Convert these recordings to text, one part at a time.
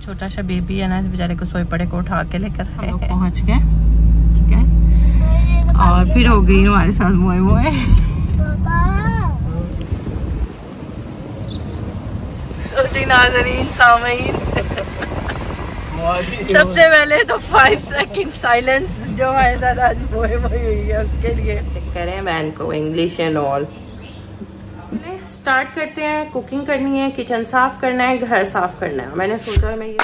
छोटा सा बेबी है ना, बेचारे को सोए पड़े को उठा के लेकर हम लोग पहुँच गए। ठीक है, और फिर हो गई हमारे साथ मोए मोए। नाज़रीन सामीन, सबसे पहले तो 5 सेकंड साइलेंस जो हमारे साथ आज मोए मोए हुई है उसके लिए। चेक करें बहन को इंग्लिश एंड ऑल। स्टार्ट करते हैं। कुकिंग करनी है, किचन साफ करना है, घर साफ करना है। मैंने सोचा मैं ये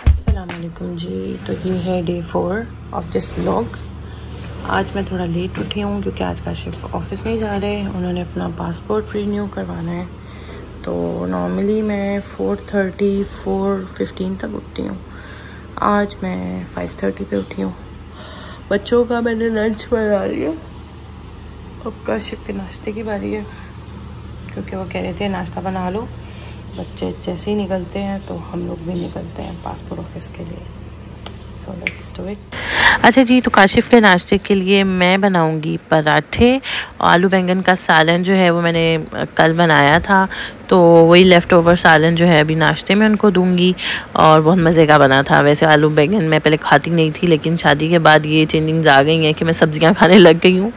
अस्सलाम वालेकुम जी। तो ये है डे 4 ऑफ दिस व्लॉग। आज मैं थोड़ा लेट उठी हूँ क्योंकि आज काशिफ ऑफिस नहीं जा रहे, उन्होंने अपना पासपोर्ट रीन्यू करवाना है। तो नॉर्मली मैं 4:30 4:15 तक उठती हूँ। आज मैं 5:30 पे उठी हूँ। बच्चों का मैंने लंच बना लिया, अब काशिफ के नाश्ते की बारी है क्योंकि वो कह रहे थे नाश्ता बना लो। बच्चे जैसे ही निकलते हैं तो हम लोग भी निकलते हैं पासपोर्ट ऑफिस के लिए। So let's do it. अच्छा जी, तो काशिफ के नाश्ते के लिए मैं बनाऊंगी पराठे। आलू बैंगन का सालन जो है वो मैंने कल बनाया था, तो वही लेफ़्ट ओवर सालन जो है अभी नाश्ते में उनको दूंगी और बहुत मज़े का बना था। वैसे आलू बैंगन मैं पहले खाती नहीं थी, लेकिन शादी के बाद ये चेंजिंग्स आ गई हैं कि मैं सब्ज़ियाँ खाने लग गई हूँ।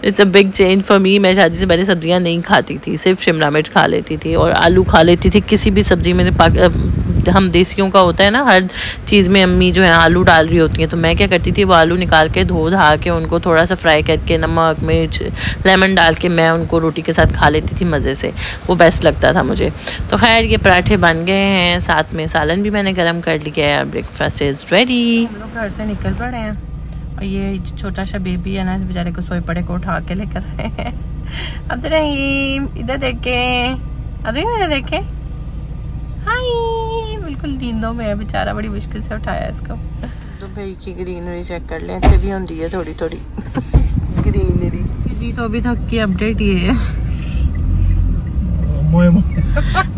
It's a big change for me. मैं शादी से पहले सब्जियां नहीं खाती थी, सिर्फ शिमला मिर्च खा लेती थी और आलू खा लेती थी। किसी भी सब्ज़ी में हम देसियों का होता है ना, हर चीज़ में अम्मी जो है आलू डाल रही होती हैं, तो मैं क्या करती थी, वो आलू निकाल के धो धा के उनको थोड़ा सा फ्राई करके नमक मिर्च लेमन डाल के मैं उनको रोटी के साथ खा लेती थी मज़े से। वो बेस्ट लगता था मुझे। तो खैर ये पराठे बन गए हैं, साथ में सालन भी मैंने गर्म कर लिया है। Breakfast is ready. हम लोग घर से निकल पड़े हैं और ये छोटा सा बेबी है ना, बेचारे को सोए पड़े को उठा के लेकर आए हैं। अब तो नहीं, इधर देखें, अरे इधर देखें, हाय, बिल्कुल नींदों में है बेचारा, बड़ी मुश्किल से उठाया इसको। तो भाई की ग्रीनरी चेक कर लें, अच्छी भी होती है थोड़ी थोड़ी ग्रीनरी जी। तो अभी तक की अपडेट ये है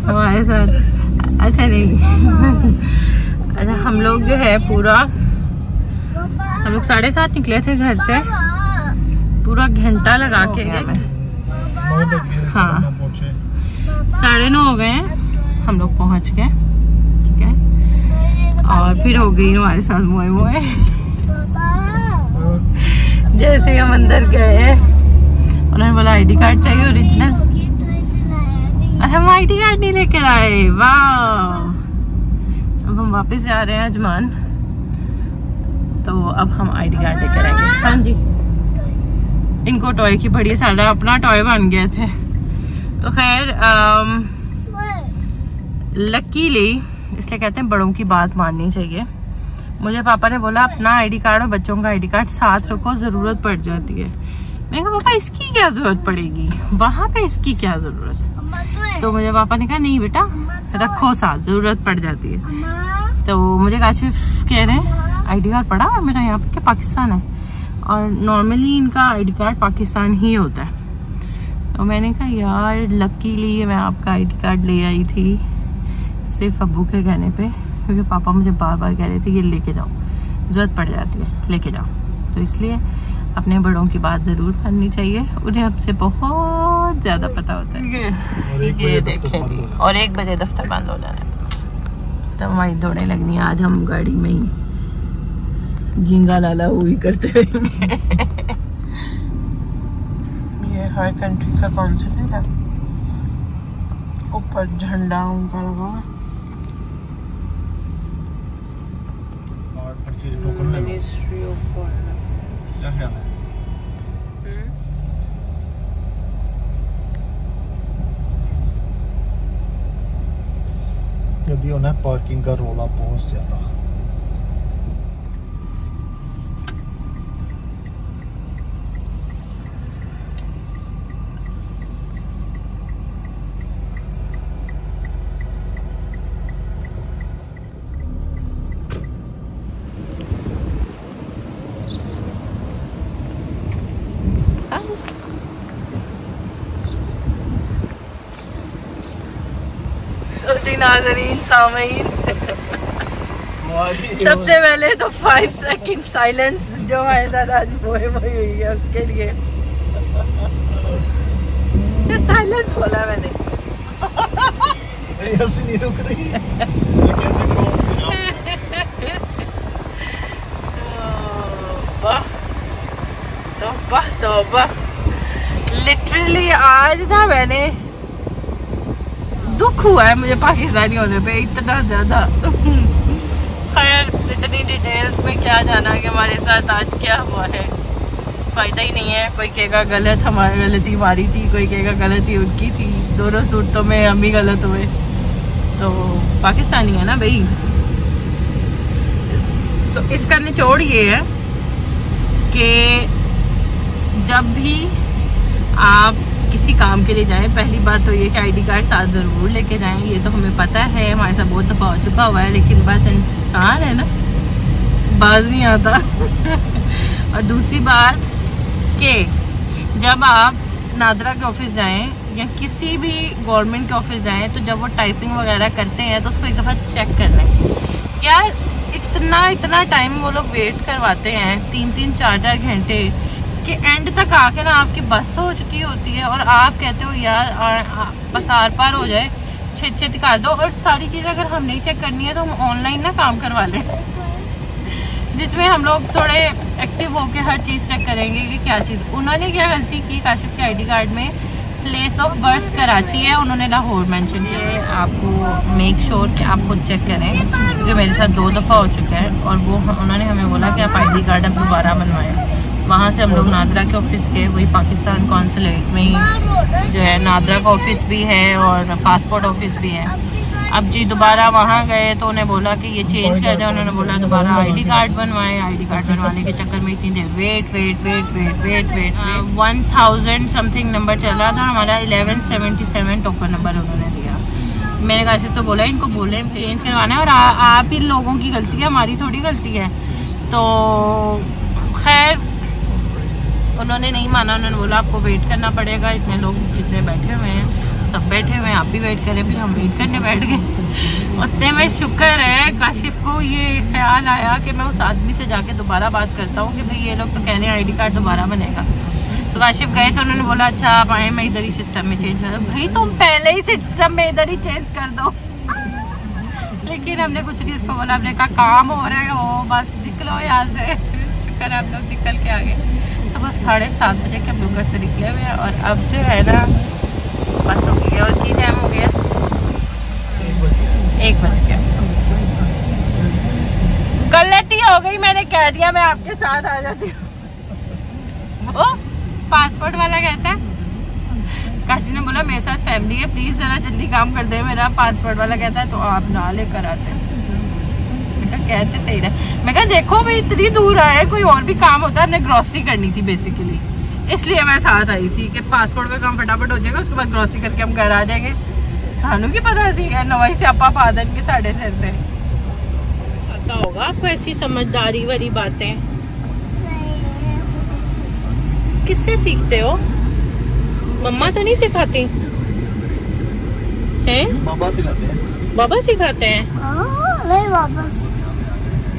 हमारे साथ। अच्छा नहीं अच्छा, हम लोग जो है पूरा, हम लोग 7:30 निकले थे घर से, पूरा घंटा लगा के गए। हाँ 9:30 हो गए हैं, हम लोग पहुंच गए। ठीक है, और फिर हो गई हमारे साथ मोए मोए। जैसे हम अंदर गए उन्होंने बोला आईडी कार्ड चाहिए ओरिजिनल, और हम आईडी कार्ड नहीं लेकर आए। वाह, अब हम वापस जा रहे हैं अजमान, तो अब हम आईडी कार्ड लेकर आएंगे। हाँ जी, इनको टॉय की बड़ी सारा अपना टॉय बन गए थे। तो खैर लकीली, इसलिए कहते हैं बड़ों की बात माननी चाहिए। मुझे पापा ने बोला अपना आईडी कार्ड और बच्चों का आईडी कार्ड साथ रखो, जरूरत पड़ जाती है। मैंने कहा पापा इसकी क्या जरूरत पड़ेगी, वहां पे इसकी क्या जरूरत। तो मुझे पापा ने कहा नहीं बेटा रखो साथ, जरूरत पड़ जाती है। तो मुझे काशिफ कह रहे हैं आईडी कार्ड पड़ा है मेरा यहाँ पे, पाकिस्तान है, और नॉर्मली इनका आईडी कार्ड पाकिस्तान ही होता है। तो मैंने कहा यार लकीली मैं आपका आईडी कार्ड ले आई थी सिर्फ अब्बू के कहने पे, क्योंकि पापा मुझे बार बार कह रहे थे ये लेके जाओ, जरूरत पड़ जाती है लेके जाओ। तो इसलिए अपने बड़ों की बात जरूर माननी चाहिए, उन्हें हमसे बहुत ज्यादा पता होता है। ये देखें जी, और 1 बजे दफ्तर बंद हो जाना है, तो हमारी दौड़े लगनी है। आज हम गाड़ी में ही झींगा लाला हुई करते रहेंगे। ये हर कंट्री का कॉन्सुलेट है, ऊपर झंडा उनका लगा है। Ministry of foreign affairs. जब भी होना पार्किंग का रोला बहुत ज्यादा। नाज़रीन सामीन, सबसे पहले तो 5 सेकंड साइलेंस जो हमारे साथ आज मोए मोए हुई है उसके लिए। साइलेंस बोला मैंने। हंसी नहीं रुक रही। मैं कैसे करूं? तौबा लिटरली आज ना मैंने दुख हुआ है मुझे पाकिस्तानी होने पे इतना ज्यादा। खैर इतनी डिटेल्स में क्या जाना कि हमारे साथ आज क्या हुआ है, फ़ायदा ही नहीं है। कोई कहेगा गलत हमारी गलती हमारी थी, कोई कहेगा गलती उनकी थी। दोनों सूरतों में हम ही गलत हुए। तो पाकिस्तानी है ना भाई। तो इसका निचोड़ ये है कि जब भी आप किसी काम के लिए जाएं, पहली बात तो ये कि आईडी कार्ड साथ ज़रूर लेके जाएं। ये तो हमें पता है, हमारे साथ बहुत दफ़ा हो चुका हुआ है, लेकिन बस इंसान है ना, बाज नहीं आता। और दूसरी बात कि जब आप नादरा के ऑफिस जाएं या किसी भी गवर्नमेंट के ऑफिस जाएं, तो जब वो टाइपिंग वगैरह करते हैं तो उसको एक दफ़ा चेक कर लें। यार इतना टाइम वो लोग वेट करवाते हैं, 3-3 4-4 घंटे कि एंड तक आके ना आपकी बस हो चुकी होती है और आप कहते हो यार बस आर पार हो जाए, छेद कर दो। और सारी चीज़ें अगर हम नहीं चेक करनी है तो हम ऑनलाइन ना काम करवा लें, जिसमें हम लोग थोड़े एक्टिव होके हर चीज़ चेक करेंगे कि क्या चीज़। उन्होंने क्या गलती की, काशिफ के आईडी कार्ड में प्लेस ऑफ बर्थ कराची है, उन्होंने लाहौर मेंशन किया है। आपको मेक श्योर कि आप खुद चेक करें, क्योंकि मेरे साथ 2 दफ़ा हो चुका है। और वो उन्होंने हमें बोला कि आप आईडी कार्ड अब दोबारा बनवाएं। वहाँ से हम लोग नादरा के ऑफिस गए, वही पाकिस्तान कौंसलेट में ही जो है नादरा का ऑफिस भी है और पासपोर्ट ऑफिस भी है। अब जी दोबारा वहाँ गए तो उन्हें बोला कि ये चेंज कर दें। उन्होंने बोला दोबारा आईडी कार्ड बनवाएं। आईडी कार्ड बनवाने के चक्कर में इतनी देर वेट 1000 समथिंग नंबर चल रहा था। हमारा 1177 टोकन नंबर उन्होंने दिया। मैंने कहा तो बोला इनको बोले चेंज करवाना है और आप ही लोगों की गलती है, हमारी थोड़ी गलती है। तो खैर उन्होंने नहीं माना। उन्होंने बोला आपको वेट करना पड़ेगा, इतने लोग जितने बैठे हुए हैं सब बैठे हुए हैं, आप भी वेट करें। फिर हम वेट करने बैठ गए। उतने में शुक्र है काशिफ को ये ख्याल आया कि मैं उस आदमी से जाके दोबारा बात करता हूँ कि भाई ये लोग तो कह रहे हैं आईडी कार्ड दोबारा बनेगा। तो काशिफ गए तो उन्होंने बोला अच्छा आप आए, मैं इधर ही सिस्टम में चेंज कर दूँ। भाई तुम पहले ही सिस्टम में इधर ही चेंज कर दो। लेकिन हमने कुछ नहीं उसको बोला, हमने कहा काम हो रहा है हो बस निकलो यहाँ से। शुक्र हम लोग निकल के आ गए। सुबह 7:30 बजे के हम लोग घर से निकले हुए हैं और अब जो है ना बस हो गई है। और की टाइम हो गया 1 बज गया। गलती हो गई, मैंने कह दिया मैं आपके साथ आ जाती हूँ। वो पासपोर्ट वाला कहता है, काशी ने बोला मेरे साथ फैमिली है, प्लीज जरा जल्दी काम कर दे मेरा। पासपोर्ट वाला कहता है तो आप ना लेकर आते। कहते सही रहे। मैं कहा देखो भाई इतनी दूर आए, कोई और भी काम होता है। हमने ग्रोसरी करनी थी बेसिकली, इसलिए मैं साथ आई थी कि पासपोर्ट का काम फटाफट हो जाएगा, उसके बाद ग्रोसरी करके हम घर आ जाएंगे। सानू की पता सी है नवाई से आपा पा देंगे साढ़े सिर पे। पता होगा आपको ऐसी समझदारी वाली बातें किससे सीखते हो? मम्मा तो नहीं सिखाती हैं? बाबा सिखाते हैं। बाबा सिखाते हैं? नहीं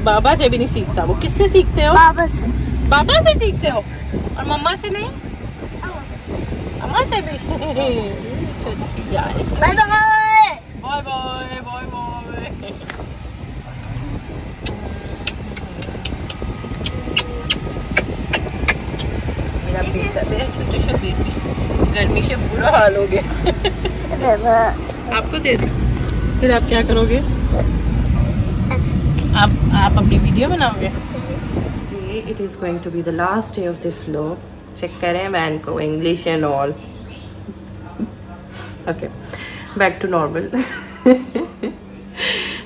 बाबा से भी नहीं सीखता। वो किससे सीखते हो? बाबा से। बाबा से सीखते हो और मम्मा से नहीं? अम्मा से भी। Bye bye bye bye bye bye. मेरा बेटा, मेरा छोटा सा बेबी गर्मी से बुरा हाल हो गया। आपको दे दे, फिर आप क्या करोगे? आप अपनी वीडियो बनाओगे? It is going to be the last day of this vlog. Check करें मैन को English and all. Okay back to normal.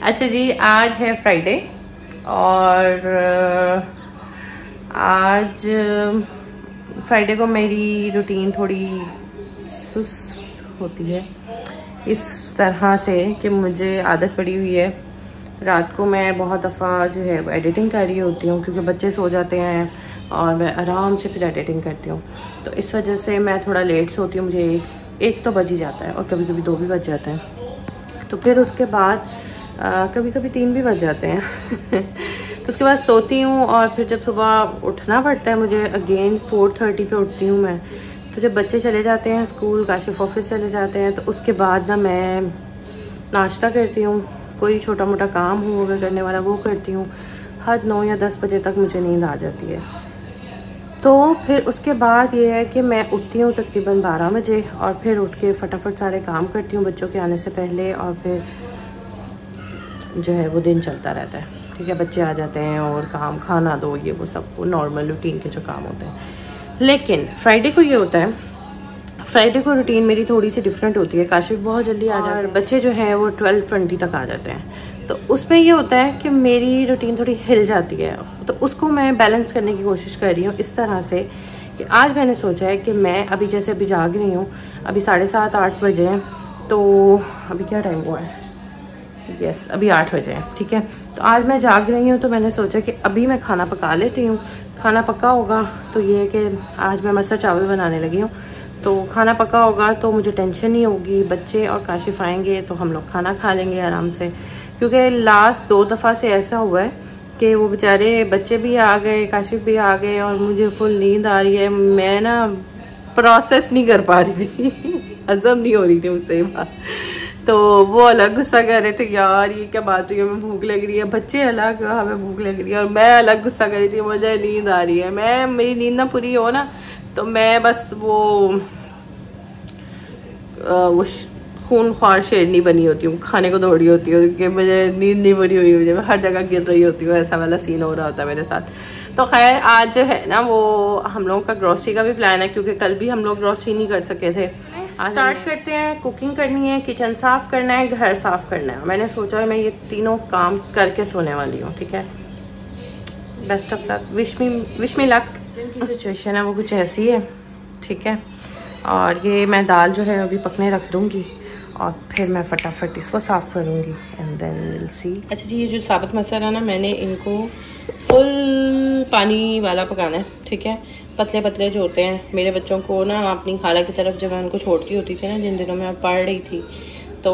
अच्छा जी आज है फ्राइडे और आज फ्राइडे को मेरी रूटीन थोड़ी सुस्त होती है इस तरह से कि मुझे आदत पड़ी हुई है रात को मैं बहुत दफ़ा जो है एडिटिंग कर रही होती हूँ क्योंकि बच्चे सो जाते हैं और मैं आराम से फिर एडिटिंग करती हूँ। तो इस वजह से मैं थोड़ा लेट सोती हूँ। मुझे एक तो बज ही जाता है और कभी कभी 2 भी बज जाते हैं। तो फिर उसके बाद कभी कभी 3 भी बज जाते हैं। तो उसके बाद सोती हूँ और फिर जब सुबह उठना पड़ता है मुझे अगेन 4:30 पे उठती हूँ मैं। तो जब बच्चे चले जाते हैं स्कूल, काशिफ ऑफिस चले जाते हैं, तो उसके बाद ना मैं नाश्ता करती हूँ, कोई छोटा मोटा काम हो अगर करने वाला वो करती हूँ। हद 9 या 10 बजे तक मुझे नींद आ जाती है। तो फिर उसके बाद ये है कि मैं उठती हूँ तकरीबन 12 बजे और फिर उठ के फटाफट सारे काम करती हूँ बच्चों के आने से पहले, और फिर जो है वो दिन चलता रहता है। ठीक है, बच्चे आ जाते हैं और काम, खाना दो, ये वो सब नॉर्मल रूटीन के जो काम होते हैं। लेकिन फ्राइडे को ये होता है, फ्राइडे को रूटीन मेरी थोड़ी सी डिफरेंट होती है। काशिफ बहुत जल्दी आ जाते हैं, बच्चे जो हैं वो 12:20 तक आ जाते हैं। तो उसमें ये होता है कि मेरी रूटीन थोड़ी हिल जाती है। तो उसको मैं बैलेंस करने की कोशिश कर रही हूँ इस तरह से कि आज मैंने सोचा है कि मैं अभी जैसे अभी जाग रही हूँ, अभी 7:30-8 बजे हैं, तो अभी क्या टाइम हुआ है, यस अभी 8 बजे हैं। ठीक है, तो आज मैं जाग रही हूँ तो मैंने सोचा कि अभी मैं खाना पका लेती हूँ। खाना पका होगा तो ये है कि आज मैं मटर चावल बनाने लगी हूँ, तो खाना पका होगा तो मुझे टेंशन नहीं होगी। बच्चे और काशिफ आएंगे तो हम लोग खाना खा लेंगे आराम से, क्योंकि लास्ट 2 दफ़ा से ऐसा हुआ है कि वो बेचारे बच्चे भी आ गए, काशिफ भी आ गए और मुझे फुल नींद आ रही है। मैं ना प्रोसेस नहीं कर पा रही थी हजम नहीं हो रही थी मुझसे ये बात। तो वो अलग गुस्सा कर रहे थे, यार ये क्या बात हुई है, हमें भूख लग रही है। बच्चे अलग, हमें भूख लग रही है, और मैं अलग गुस्सा कर रही थी, मुझे नींद आ रही है। मेरी नींद ना पूरी हो ना तो मैं बस वो खून ख्वार शेरनी बनी होती हूँ, खाने को दौड़ी होती हूँ कि मुझे नींद नहीं पूरी हुई, मुझे हर जगह गिर रही होती हूँ। ऐसा वाला सीन हो रहा होता है मेरे साथ। तो खैर आज जो है ना वो हम लोगों का ग्रोसरी का भी प्लान है, क्योंकि कल भी हम लोग ग्रोसरी नहीं कर सके थे। स्टार्ट करते हैं, कुकिंग करनी है, किचन साफ करना है, घर साफ करना है। मैंने सोचा है मैं ये तीनों काम करके सोने वाली हूँ। ठीक है, best of luck, wish me luck. जिनकी सिचुएशन है वो कुछ ऐसी है। ठीक है, और ये मैं दाल जो है अभी पकने रख दूँगी और फिर मैं फटाफट इसको साफ़ करूँगी एंड देन विल सी। अच्छा जी, ये जो साबुत मसाला ना मैंने इनको फुल पानी वाला पकाना है। ठीक है, पतले पतले जो होते हैं। मेरे बच्चों को ना अपनी खाला की तरफ जब मैं उनको छोड़ती होती थी ना, जिन दिनों में पढ़ रही थी, तो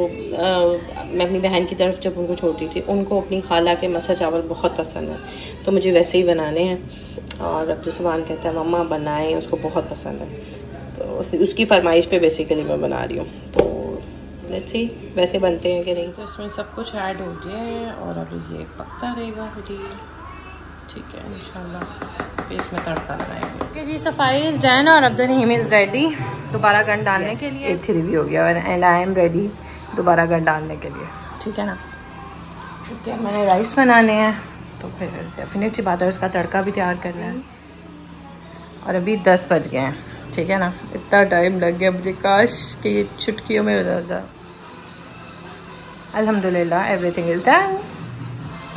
मैं अपनी बहन की तरफ जब उनको छोड़ती थी, उनको अपनी खाला के मसा चावल बहुत पसंद है, तो मुझे वैसे ही बनाने हैं। और अब जो सुभान कहता है मम्मा बनाएं, उसको बहुत पसंद है, तो उसकी फरमाइश पे बेसिकली मैं बना रही हूँ। तो लेट्स सी वैसे बनते हैं कि नहीं। तो इसमें सब कुछ ऐड हो गया है और अब ये पकता रहेगा फिर ये। ठीक है, इंशाल्लाह फिर इसमें तड़का लगाएंगे। ओके जी, सफाई इज़ डन और अब द नेम इज़ रेडी दोबारा गन डालने के लिए। 3 भी हो गया एंड आई एम रेडी दोबारा गन डालने के लिए। ठीक है ना, ठीक है, मैंने राइस बनाने हैं तो फिर डेफिनेट सी बात है उसका तड़का भी तैयार करना है। और अभी 10 बज गए हैं। ठीक है ना, इतना टाइम लग गया मुझे, काश कि ये चुटकियों में हो जाता। अल्हम्दुलिल्लाह एवरीथिंग इज़ डन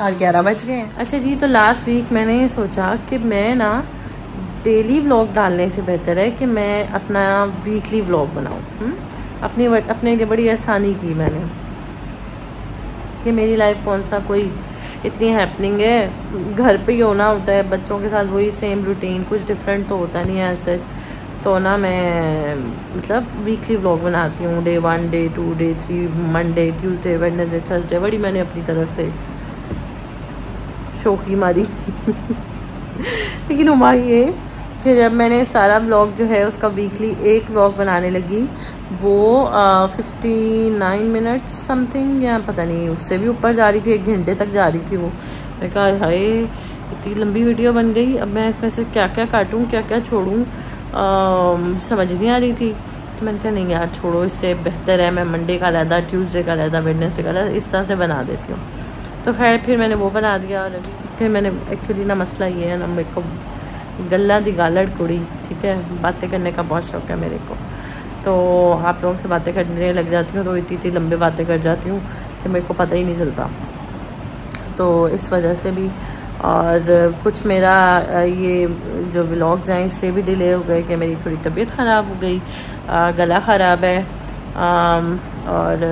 और 11 बज गए हैं। अच्छा जी, तो लास्ट वीक मैंने ये सोचा कि मैं ना डेली व्लॉग डालने से बेहतर है कि मैं अपना वीकली व्लॉग बनाऊँ। अपने लिए बड़ी आसानी की मैंने कि मेरी लाइफ कौन सा कोई इतनी हैपनिंग है, घर पे ही होना होता है, बच्चों के साथ वही सेम रूटीन, कुछ डिफरेंट तो होता नहीं है ऐसे। तो ना मैं मतलब वीकली व्लॉग बनाती हूँ, day 1, day 2, day 3, Monday, Tuesday, Wednesday, Thursday. बड़ी मैंने अपनी तरफ से शौकी मारी लेकिन हुआ ये कि जब मैंने सारा व्लॉग जो है उसका वीकली एक व्लॉग बनाने लगी, वो 59 मिनट्स समथिंग या पता नहीं उससे भी ऊपर जा रही थी, 1 घंटे तक जा रही थी वो। मैंने कहा हाय इतनी लंबी वीडियो बन गई, अब मैं इसमें से क्या क्या काटूँ, क्या क्या छोड़ूँ, समझ नहीं आ रही थी। तो मैंने कहा नहीं यार छोड़ो, इससे बेहतर है मैं मंडे का अलहदा, ट्यूसडे का अलहदा, वेडनेसडे का अलहदा, इस तरह से बना देती हूँ। तो खैर फिर मैंने वो बना दिया। और अभी फिर मैंने एक्चुअली ना मसला ये है ना, मेरे को गला दी गालड़ कुड़ी, ठीक है, बातें करने का बहुत शौक है मेरे को। तो आप लोगों से बातें करने लग जाती हूँ तो इतनी लंबे बातें कर जाती हूँ कि मेरे को पता ही नहीं चलता। तो इस वजह से भी, और कुछ मेरा ये जो व्लॉग्स हैं इसलिए भी डिले हो गए कि मेरी थोड़ी तबीयत ख़राब हो गई, गला ख़राब है। और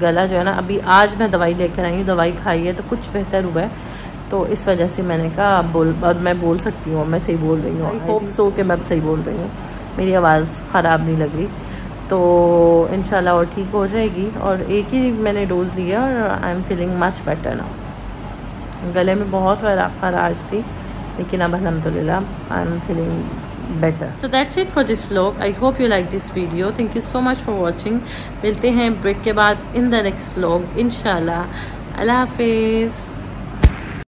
गला जो है ना, अभी आज मैं दवाई लेकर आई हूँ, दवाई खाई है तो कुछ बेहतर हुआ है। तो इस वजह से मैंने कहा अब मैं बोल सकती हूँ, मैं सही बोल रही हूँ। आई होप सो कि मैं अब सही बोल रही हूँ, मेरी आवाज़ ख़राब नहीं लग रही। तो इंशाल्लाह और ठीक हो जाएगी। और एक ही मैंने डोज़ लिया और I am feeling much better now. गले में बहुत खराश थी लेकिन अब अल्हम्दुलिल्लाह I am feeling better. So that's it for this vlog. I hope you like this video. Thank you so much for watching. मिलते हैं ब्रेक के बाद in the next vlog इंशाल्लाह. अल्लाह हाफिज़.